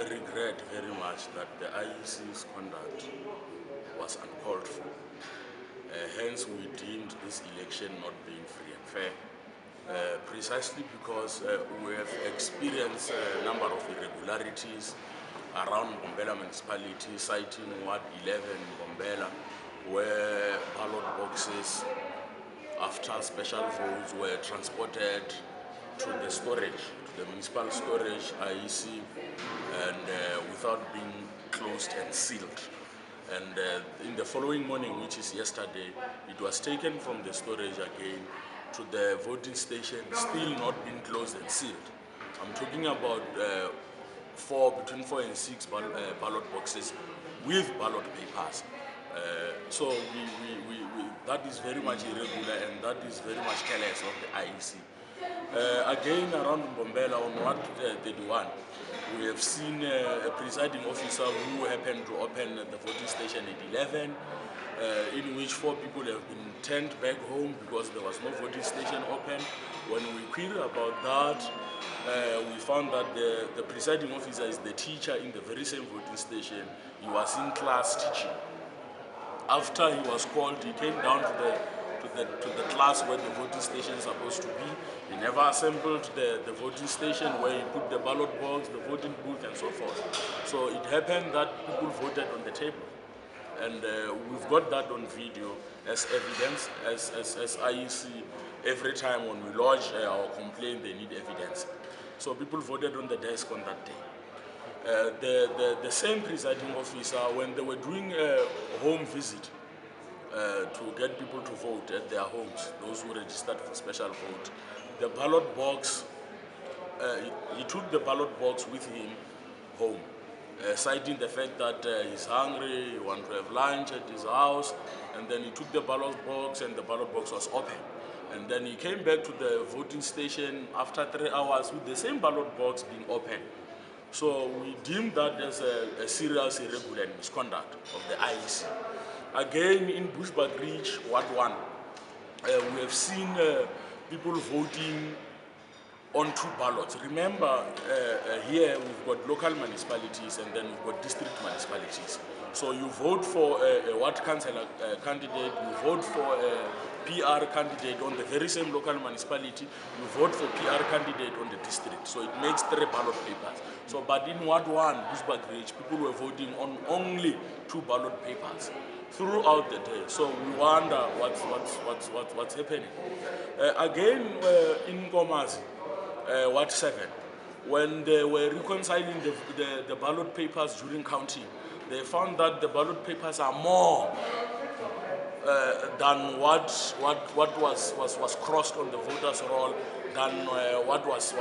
regret very much that the IEC's conduct was uncalled for. Hence, we deemed this election not being free and fair, precisely because we have experienced a number of irregularities around Mbombela municipality, citing Ward 11 Mbombela, where ballot boxes, after special votes, were transported to the storage, to the municipal storage, IEC, and without being closed and sealed. And in the following morning, which is yesterday, it was taken from the storage again to the voting station, still not been closed and sealed. I'm talking about between 4 and 6 ballot boxes with ballot papers. So that is very much irregular, and that is very much careless of the IEC. Again, around Mbombela on Ward 31, we have seen a presiding officer who happened to open the voting station at 11, in which 4 people have been turned back home because there was no voting station open. When we queried about that, we found that the presiding officer is the teacher in the very same voting station. He was in class teaching. After he was called, he came down to the class where the voting station is supposed to be. He never assembled the voting station where he put the ballot box, the voting booth, and so forth. So it happened that people voted on the table. And we've got that on video as evidence, as IEC. Every time when we lodge our complaint, they need evidence. So people voted on the desk on that day. The same presiding officer, when they were doing a home visit to get people to vote at their homes, those who registered for special vote, the ballot box, he took the ballot box with him home, citing the fact that he's hungry, he wants to have lunch at his house, and then he took the ballot box and the ballot box was open. And then he came back to the voting station after 3 hours with the same ballot box being open. So we deemed that as a serious irregular misconduct of the IEC. Again, in Bushbuck Ridge, Ward 1, we have seen people voting on 2 ballots. Remember, here we've got local municipalities and then we've got district municipalities. So you vote for a ward councillor candidate, you vote for a PR candidate on the very same local municipality, you vote for PR candidate on the district. So it makes 3 ballot papers. So, but in Ward 1, Bushbuck Ridge, people were voting on only 2 ballot papers throughout the day. So we wonder what's happening. Again, in Komazi, Ward 7, when they were reconciling the ballot papers during counting, they found that the ballot papers are more than what was crossed on the voters' roll than what was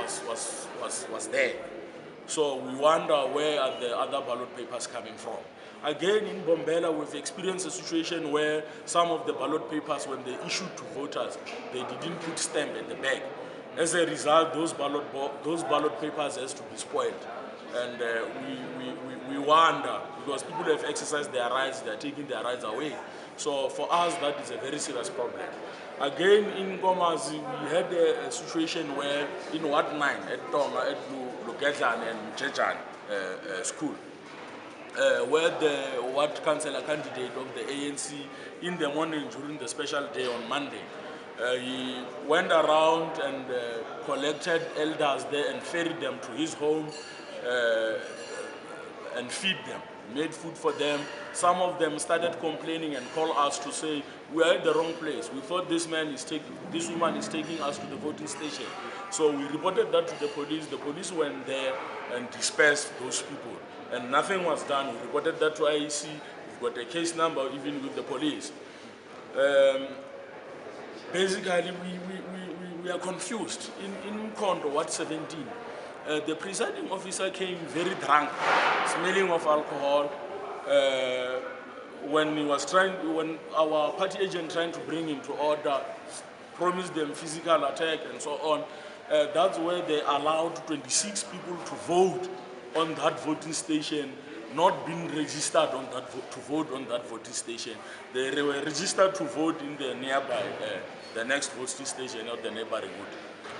there. So we wonder where are the other ballot papers coming from. Again, in Mbombela, we've experienced a situation where some of the ballot papers, when they issued to voters, they didn't put stamp at the back. As a result, those ballot papers has to be spoiled. And we wonder, because people have exercised their rights, they're taking their rights away. So for us, that is a very serious problem. Again, in Komazi, we had a situation where in Ward 9, at Tonga, at Lugetan and Chejan school, where the ward councillor candidate of the ANC, in the morning during the special day on Monday, he went around and collected elders there and ferried them to his home and feed them, made food for them. Some of them started complaining and called us to say, we are at the wrong place. We thought this woman is taking us to the voting station. So we reported that to the police. The police went there and dispersed those people. And nothing was done. We reported that to IEC. We've got a case number even with the police. Basically, we are confused. In Kondo, Ward 17, the presiding officer came very drunk, smelling of alcohol. When our party agent trying to bring him to order, promised them physical attack and so on. That's where they allowed 26 people to vote on that voting station, not being registered on that to vote on that voting station. They were registered to vote in the nearby, the next voting station, not the neighboring wood.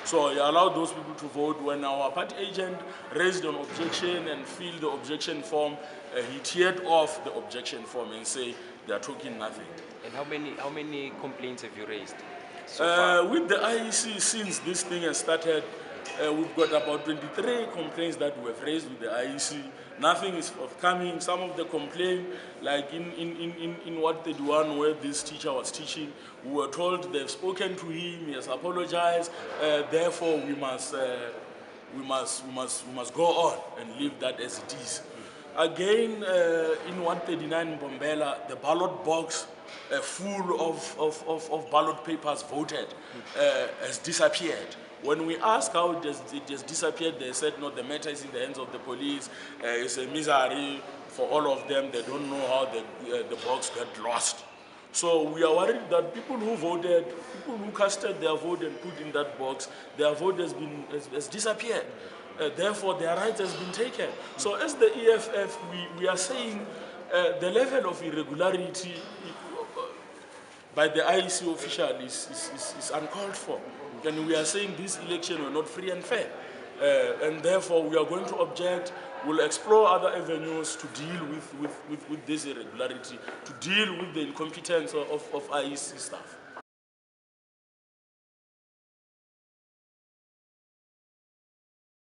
So he allowed those people to vote. When our party agent raised an objection and filled the objection form, he teared off the objection form and say they are talking nothing. And how many complaints have you raised so far? With the IEC, since this thing has started, we've got about 23 complaints that we have raised with the IEC. Nothing is forthcoming. Some of the complaints, like in what they do where this teacher was teaching, we were told they've spoken to him, he has apologized, therefore we must go on and leave that as it is. Again, in 139 Mbombela, the ballot box full of ballot papers voted has disappeared. When we asked how it has disappeared, they said, no, the matter is in the hands of the police. It's a misery for all of them. They don't know how the box got lost. So we are worried that people who voted, people who casted their vote and put in that box, their vote has disappeared. Therefore, their rights has been taken. So as the EFF, we are saying the level of irregularity by the IEC official is uncalled for. And we are saying this election were not free and fair. And therefore, we are going to object. We'll explore other avenues to deal with this irregularity, to deal with the incompetence of IEC staff.